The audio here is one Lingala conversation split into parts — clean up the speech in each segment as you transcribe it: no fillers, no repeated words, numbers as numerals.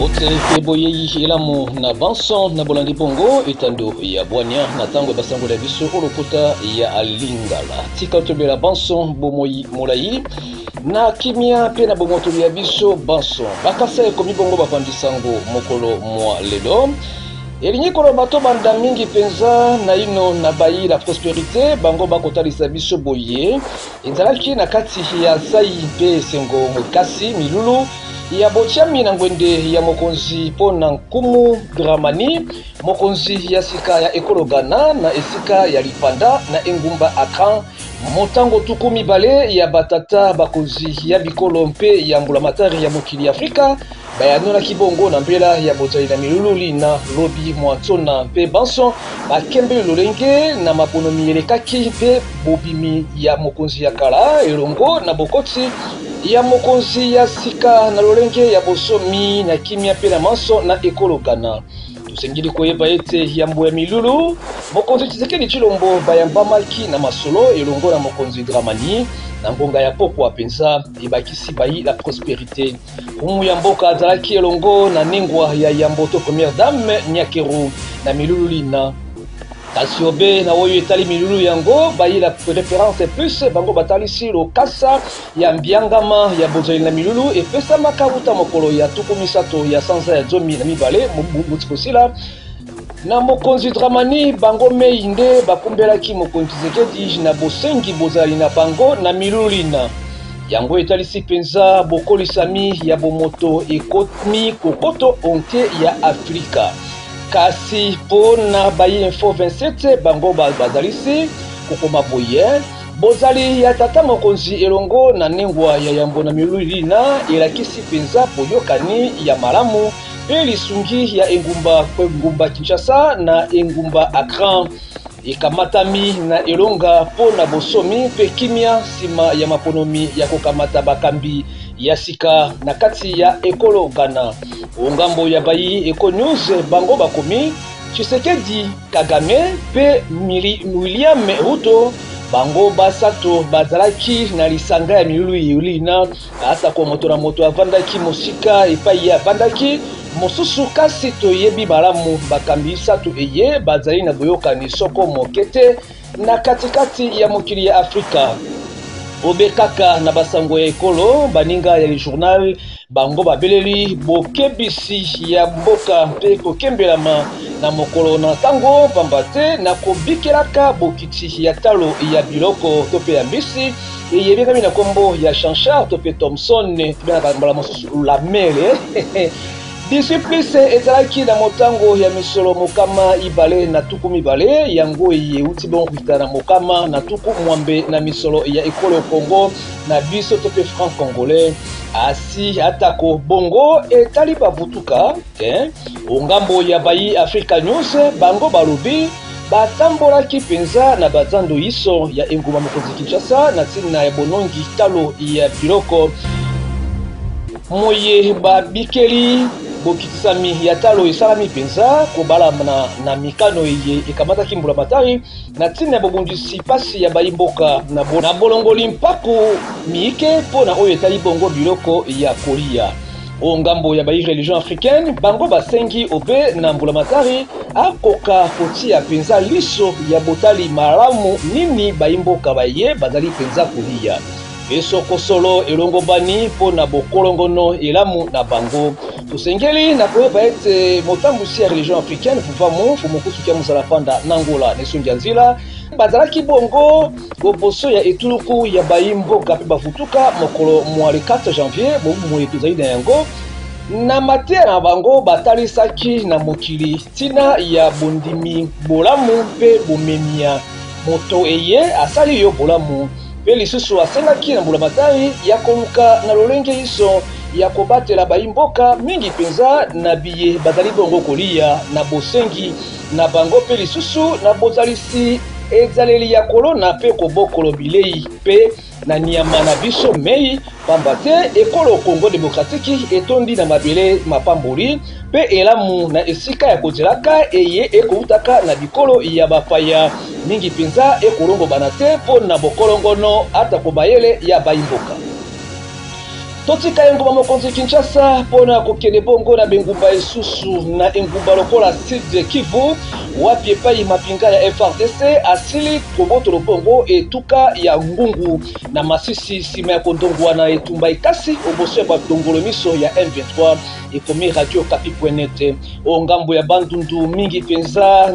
bote eboye elamu na banson na bolandi bongo etando ya bwanya na tango basango la biso olokota ya alingala tika tobela banson bomoyi molayi na kimia pe na bomoto ya biso banson bakasa ekomi bongo bapandisango mokolo mwa lelo elingi kolo bato banda mingi penza na ino na bayi la prosperité bango bakotalisa biso boye ezalaki na kati ya sai pe sengo mwekasi milulu ya botiami na ngwende ya mokonzi pona nkumu Dramani mokonzi ya sika ya ekologana na esika ya lipanda na engumba Akran motango tuku mibale ya batata bakonzi ya bikolo mpe ya mbulamatari ya mokili Afrika bayanona kibongo na mbela ya botali na milululi na lobi mwatona mpe banson bakembe lolenge na maponomi elekaki mpe bobimi ya mokonzi ya kala elongo na bokoti ya mokonzi ya sika na lolenge ya bosomi na kimia pe na manso na ekologana tusengili koyeba ete ya mbo ya milulu mokonzi Tshisekedi Tshilombo bayambamaki na masolo elongo na mokonzi Dramani na ngonga ya pokwa penza ebakisi bayi la prosperité umu ya mboka azalaki elongo na ningwa ya yamboto première dame Nyakeru na milulu lina Kasiobe na oyo etali milulu yango bayi la référence plus bango batalisi lokasa ya mbiangama ya bozali na milulu epesa makabuta mokolo ya tuku misato ya sanza ya zomi na mibale mutikosila na mokonzi Dramani bango meinde bakumbelaki mokonzi Tshisekedi na bosengi bozali na bango na milulu lina yango etalisi penza bokolisami ya bomoto ekomi kokoto onte ya Afrika kasi po na bayi info 27 bango bazalisi kokoma boye bozali ya tata mokonzi elongo na nengwa ya yambo na milulina elakisi penza boyokani ya malamu pe lisungi ya engumba Kinshasa na engumba Akran ekamatami na elonga po na bosomi pe kimia sima ya maponomi ya kokamata bakambi ya sika na kati ya ekologana ongambo ya bayi Eko News bango bakomi Tshisekedi Kagame pe William Ruto bango basato bazalaki na lisanga ya milulu yulina ata ko moto na moto avandaki mosika epai ya bandaki mosusu kasi toyebi malamu bakambi sato eye bazali na boyokani soko mokete na katikati ya mokili ya Afrika obekaka na basango ya ekolo baninga ya journal bango babeleli bokebisi ya mboka mpe kokembelama na mokolo na tango pambate na kobikelaka bokiti ya talo ya biloko tope ya mbisi eyebekami na kombo ya Chanchar tope Thompson tubena mbala mosusu la mele disciplice ezalaki na motango ya misolo mokama ibale na tuku mibale yango yeuti bon kuita na mokama na tuku mwambe na misolo ya ekolo Congo na biso tope franc congolais asi atako bongo etali bavutuka ongambo ya bayi Africa News bango balobi batambolaki penza na bazando iso ya enguma mokonzi Kinshasa na tina ya bonongi talo ya biloko moye babikeli bokitisami ya talo esalami penza kobala na mikano eye ekamataki mbulamatari na tina ya bobundisi pasi ya bayimboka na bolongoli mpako miike mpo na oyo etali bongo biloko ya kolia ongambo ya bayi religion africaine bango basengi obe na mbulamatari akoka kotia penza liso ya botali malamu nini bayimboka baye bazali penza kolia esoko solo elongo bani po na bokolongono elamu na bango tusengeli na koyeba ete motambusi ya religion africaine fuvamu fumokusukia muzala panda nangola nesungia nzila bazalaki bongo boboso ya etuluku ya bayimboka pe bafutuka mokolo mwa le 4 janvier bomu etuzali na yango na mateya na bango batalisaki na mokili tina ya bondimi bolamu pe bomemia moto eye asali yo bolamu pe lisusu asengaki na mbulamatari ya koluka na lolenge iso ya kobatela bayimboka mingi penza na biye bazali bongo kolia na bosengi na bango pe lisusu na bozalisi ezaleli ya kolona pe kobokolo bilei pe na nyama na biso mei pamba te ekolo Congo démocratique etondi na mabele mapamboli pe elamu na esika ya kozelaka eye ekoutaka na bikolo ya bapaya mingi penza ekolongo bana te po na bokolongono ata kobayele ya bayimboka totika engumba mokonzi Kinshasa pona kokende bongo na bengumba esusu na engumba lokola Sud Kivu wapi epai mapinga ya FRDC asili koboto lobongo etuka ya ngungu na masisi sima ya kondongwa na etumba ikasi oboso ya badongolo miso ya M23 ekomi radio kapi.net ongambo ya bandundu mingi penza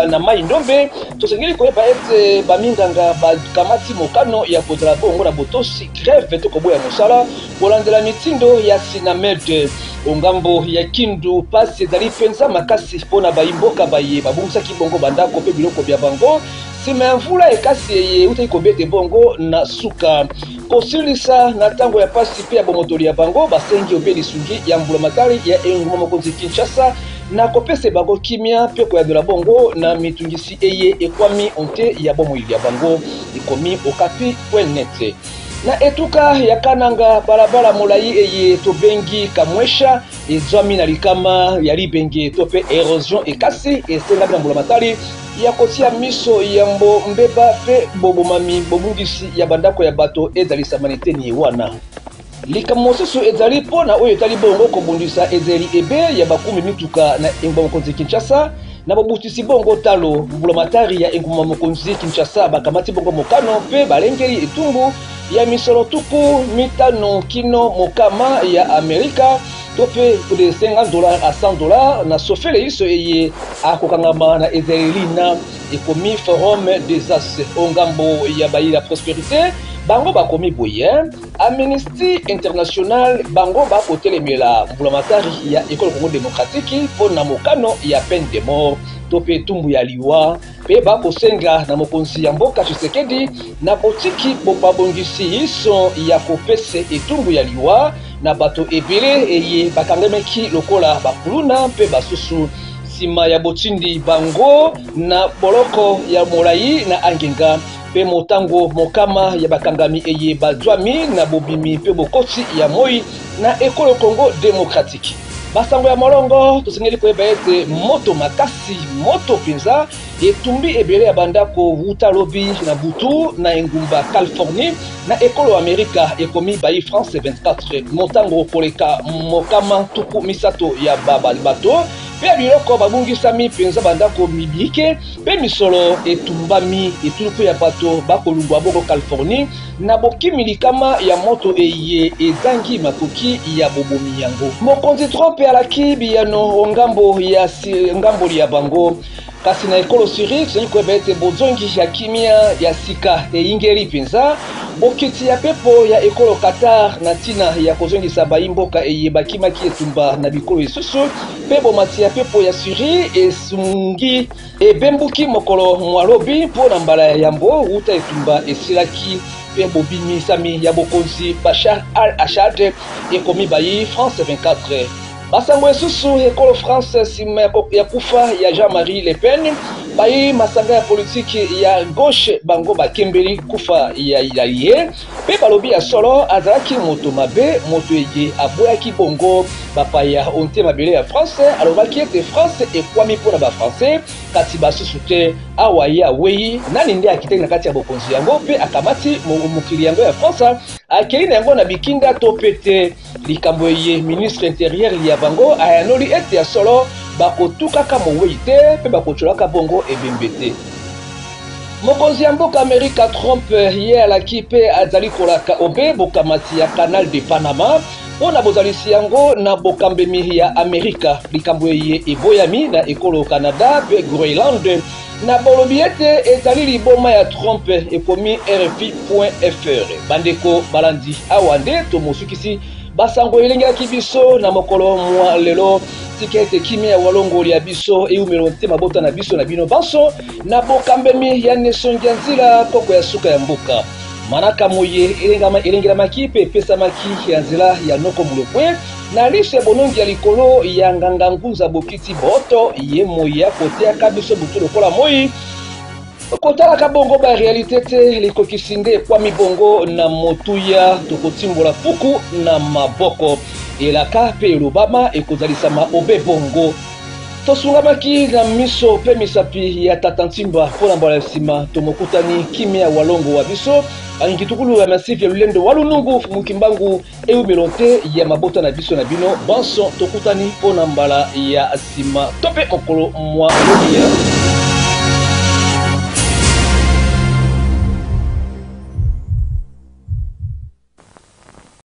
na mai ndombe tosengeli koyeba ete baminganga bakamati mokano ya kodala bongo na botosi greve tokoboya mosala kolandela mitindo ya Sinamed ongambo ya Kindu pasi ezali penza makasi pona baimboka baye babungisaki bongo bandako pe biloko bya bango sima ya mvula ekasi eye utaki kobete bongo na suka kosilisa na tango ya pasi pe ya bomotoli ya bango basengi obeli sungi ya mbula matari ya engumba mokonzi Kinshasa na kopese bango kimia pe koyadela bongo na mitungisi eye ekwami onte ya bomoi ya bango ikomi okapi.net na etuka ya kananga balabala molai eye tobengi kamwesha ezwami na likama ya libenge tope erosion ekasi esenga na mbula matari ya kotia miso ya mbeba pe bobomami bobungisi ya bandako ya bato ezali samaniteni wana likamo susu ezali pona oyo etali bongo kobundisa ezeli ebe ya bakumi mituka na engumba mokonzi Kinshasa na bobutisi bongo talo mbula matari ya engumba mokonzi Kinshasa bakamati bongo mokano pe balengeli etumbu ya misolo tuku mitano kino mokama ya Amerika tope de $50 à $100 na sofele iso eye akokangama na ezelina ekomi forum des as ongambo ya baila prospérité bango bakomi boye Amnesty International bango bakotelemela mbula matari ya École Congo Démocratique pona mokano ya peine de mort tope tumbu ya liwa pe bakosenga na mokonzi ya mboka Tshisekedi na botiki bobabongisi iso ya kopese etumbu ya liwa na bato ebele eye bakangemeki lokola bakuluna pe basusu sima ya botindi bango na boloko ya molai na angenga pe motango mokama ya bakangami eye bazwami na bobimi pe bokoti ya moi na École Congo Démocratique basango ya molongo tosengeli koyeba ete moto makasi moto penza etumbi ebele ya bandako wuta lobi na butu na engumba Californie na ekolo Amerika ekomi bayi France 24 motango koleka mokama tuku misato ya bato pe biloko babungisami penza bandako mibike pe misolo etumbami etuluku ya bato bakolungwa bongo Californie na bokimilikama ya moto eye ezangi makoki ya bobomi yango mokonzi Trump alaki biyano ongambo ya ngambo ya bango kasi na ekolo Syrie kusani kweba ete bozongi ya kimia ya sika ingeri penza bokiti ya pepo ya ekolo Qatar na tina ya kozongisa baimboka eye bakimaki etumba na bikolo isusu pe bomati ya pepo ya Syrie esungi ebembuki mokolo mwalobi pona mbala ya yambo uta etumba esilaki pe bobimi sami ya bokonzi Bachar al-Assad ekomi bayi France 24 basango esusu ekolo France sima ya kufa ya Jean-Marie Le Pen bayi masanga ya politiki ya gauche bango bakembeli kufa ya ye pe balobi ya solo azalaki moto mabe moto eye aboyaki bongo bapaya onte mabele ya France alobaki ete France ekwami mpona bafrançais kati basusu te awa ye awei nani nde akiteki na kati ya bokonzi yango pe akamati mokili yango ya France akei na yango na bikinga to pete likambo eye ministre intérieur ya bango ayanoli ete ya solo bakotukaka mowei te pe bakocholaka bongo ebembe te mokonzi ya mboka Amerika Trump ye alaki pe azali kolaka obe bokamati ya canal de Panama pona bozalisi yango na bokambemi ya Amerika likambo eye eboyami na ekolo Canada pe Groenland na bolobi ete ezali liboma ya Trump ekomi RFI.fr bandeko balandi awa nde tomosukisi basango elengelaki biso na mokolo mwa lelo tika ete kimia ya walongoli ya biso eumelo nte mabota na biso na bino banso na bokambemi ya nesongi ya nzela koko ya suka ya mboka manaka moye elengelamaki pe epesamaki ya nzela ya noko mulokwe na lise bonongi ya likolo ya nganga ngunza bokiti boto ye moya koteaka biso butu lokola moi kotalaka bongo ba réalité te likokisi nde ekwami bongo na motuya tokotimbola puku na maboko elaka pe elobama ekozalisama obe bongo Tosungamaki na miso pe misapi ya tatantimba pona mbala sima tomokutani kimia walongo wa biso angitukulu ya masifi ya lulendo walunungu mukimbangu eumelote ya mabota na biso na bino banso tokutani pona mbala ya sima tope okolo mwa lodia